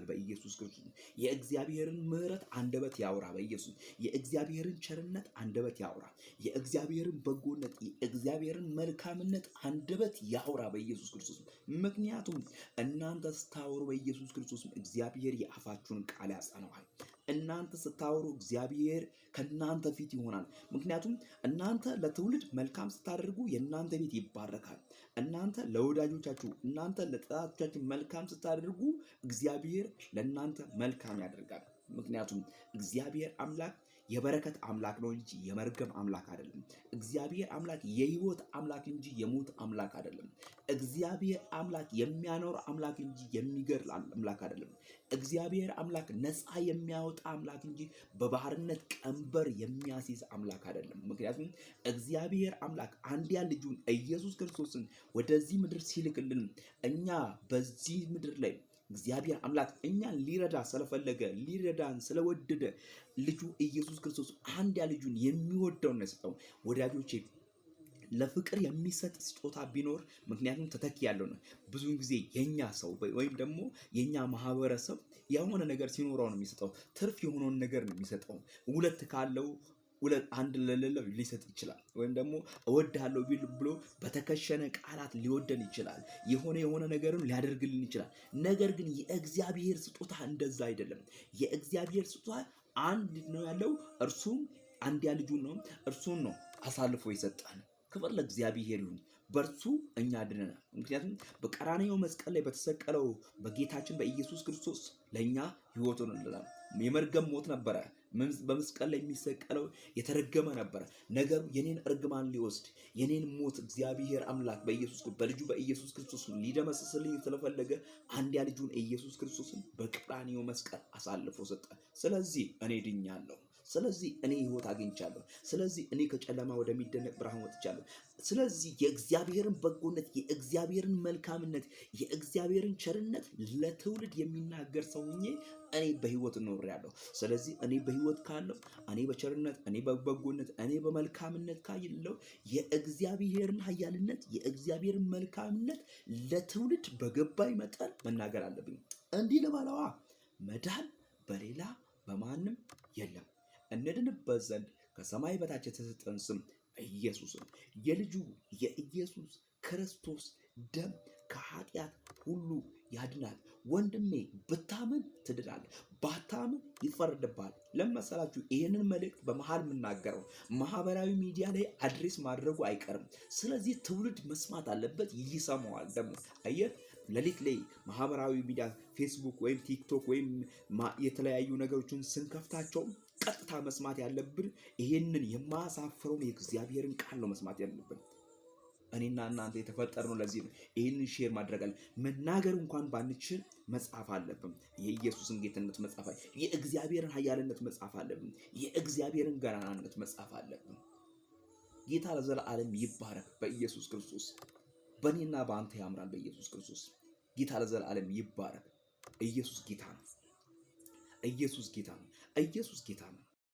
በኢየሱስ ክርስቶስ። የእግዚአብሔርን ምሕረት አንደበት ያውራ በኢየሱስ። የእግዚአብሔርን ቸርነት አንደበት ያውራ። የእግዚአብሔርን በጎነት፣ የእግዚአብሔርን መልካምነት አንደበት ያውራ በኢየሱስ ክርስቶስ። ምክንያቱም እናንተ ስታወሩ በኢየሱስ ክርስቶስ እግዚአብሔር የአፋችሁን ቃል ያጸናዋል። እናንተ ስታወሩ እግዚአብሔር ከእናንተ ፊት ይሆናል። ምክንያቱም እናንተ ለትውልድ መልካም ስታደርጉ የእናንተ ቤት ይባረካል። እናንተ ለወዳጆቻችሁ፣ እናንተ ለጠላቶቻችሁ መልካም ስታደርጉ እግዚአብሔር ለእናንተ መልካም ያደርጋል። ምክንያቱም እግዚአብሔር አምላክ የበረከት አምላክ ነው እንጂ የመርገም አምላክ አይደለም። እግዚአብሔር አምላክ የሕይወት አምላክ እንጂ የሞት አምላክ አይደለም። እግዚአብሔር አምላክ የሚያኖር አምላክ እንጂ የሚገድል አምላክ አይደለም። እግዚአብሔር አምላክ ነፃ የሚያወጣ አምላክ እንጂ በባርነት ቀንበር የሚያስይዝ አምላክ አይደለም። ምክንያቱም እግዚአብሔር አምላክ አንድያ ልጁን ኢየሱስ ክርስቶስን ወደዚህ ምድር ሲልክልን እኛ በዚህ ምድር ላይ እግዚአብሔር አምላክ እኛን ሊረዳ ስለፈለገ ሊረዳን ስለወደደ ልጁ ኢየሱስ ክርስቶስ አንድያ ልጁን የሚወደውን ነው የሰጠው። ወዳጆቼ ለፍቅር የሚሰጥ ስጦታ ቢኖር ምክንያቱም ተተኪ ያለው ነው። ብዙውን ጊዜ የኛ ሰው ወይም ደግሞ የኛ ማህበረሰብ የሆነ ነገር ሲኖረው ነው የሚሰጠው። ትርፍ የሆነውን ነገር ነው የሚሰጠው። ሁለት ካለው አንድ ለሌለው ሊሰጥ ይችላል። ወይም ደግሞ እወድሃለሁ ብሎ በተከሸነ ቃላት ሊወደን ይችላል። የሆነ ነገርን ሊያደርግልን ይችላል። ነገር ግን የእግዚአብሔር ስጦታ እንደዛ አይደለም። የእግዚአብሔር ስጦታ አንድ ነው ያለው፣ እርሱም አንድያ ልጁን ነው። እርሱን ነው አሳልፎ የሰጠን። ክብር ለእግዚአብሔር ይሁን። በእርሱ እኛ ድነናል። ምክንያቱም በቀራንዮ መስቀል ላይ በተሰቀለው በጌታችን በኢየሱስ ክርስቶስ ለእኛ ሕይወት ሆኖልናል። የመርገም ሞት ነበረ። በመስቀል ላይ የሚሰቀለው የተረገመ ነበረ። ነገሩ የኔን እርግማን ሊወስድ የኔን ሞት እግዚአብሔር አምላክ በልጁ በኢየሱስ ክርስቶስ ሊደመስስልኝ ስለፈለገ አንድያ ልጁን ኢየሱስ ክርስቶስን በቀራንዮ መስቀል አሳልፎ ሰጠ። ስለዚህ እኔ ድኛለሁ። ስለዚህ እኔ ሕይወት አግኝቻለሁ። ስለዚህ እኔ ከጨለማ ወደሚደነቅ ብርሃን ወጥቻለሁ። ስለዚህ የእግዚአብሔርን በጎነት፣ የእግዚአብሔርን መልካምነት፣ የእግዚአብሔርን ቸርነት ለትውልድ የሚናገር ሰው ሆኜ እኔ በሕይወት እኖራለሁ። ስለዚህ እኔ በሕይወት ካለው፣ እኔ በቸርነት፣ እኔ በበጎነት፣ እኔ በመልካምነት ካለው የእግዚአብሔርን ኃያልነት፣ የእግዚአብሔርን መልካምነት ለትውልድ በገባኝ መጠን መናገር አለብኝ። እንዲህ ልበለዋ፣ መዳን በሌላ በማንም የለም። እንድንበት ዘንድ ከሰማይ በታች የተሰጠን ስም ኢየሱስ ነው። የልጁ የኢየሱስ ክርስቶስ ደም ከኃጢአት ሁሉ ያድናል። ወንድሜ ብታምን ትድናለህ፣ ባታምን ይፈረድብሃል። ለመሰላችሁ ይህንን መልእክት በመሃል የምናገረው ማህበራዊ ሚዲያ ላይ አድሬስ ማድረጉ አይቀርም። ስለዚህ ትውልድ መስማት አለበት፣ ይሰማዋል። ደግሞ አየህ ሌሊት ላይ ማህበራዊ ሚዲያ ፌስቡክ ወይም ቲክቶክ ወይም የተለያዩ ነገሮችን ስንከፍታቸው ቀጥታ መስማት ያለብን ይህንን የማያሳፍረውን የእግዚአብሔርን ቃል ነው መስማት ያለብን። እኔና እናንተ የተፈጠርነው ለዚህ ነው። ይህንን ሼር ማድረግ አለ። መናገር እንኳን ባንችል መጻፍ አለብን። የኢየሱስን ጌትነት መጻፍ አለብን። የእግዚአብሔርን ኃያልነት መጻፍ አለብን። የእግዚአብሔርን ገናናነት መጻፍ አለብን። ጌታ ለዘላለም ይባረክ በኢየሱስ ክርስቶስ። በእኔና በአንተ ያምራል በኢየሱስ ክርስቶስ። ጌታ ለዘላለም ይባረክ። ኢየሱስ ጌታ ነው። ኢየሱስ ጌታ ነው። ኢየሱስ ጌታ ነው።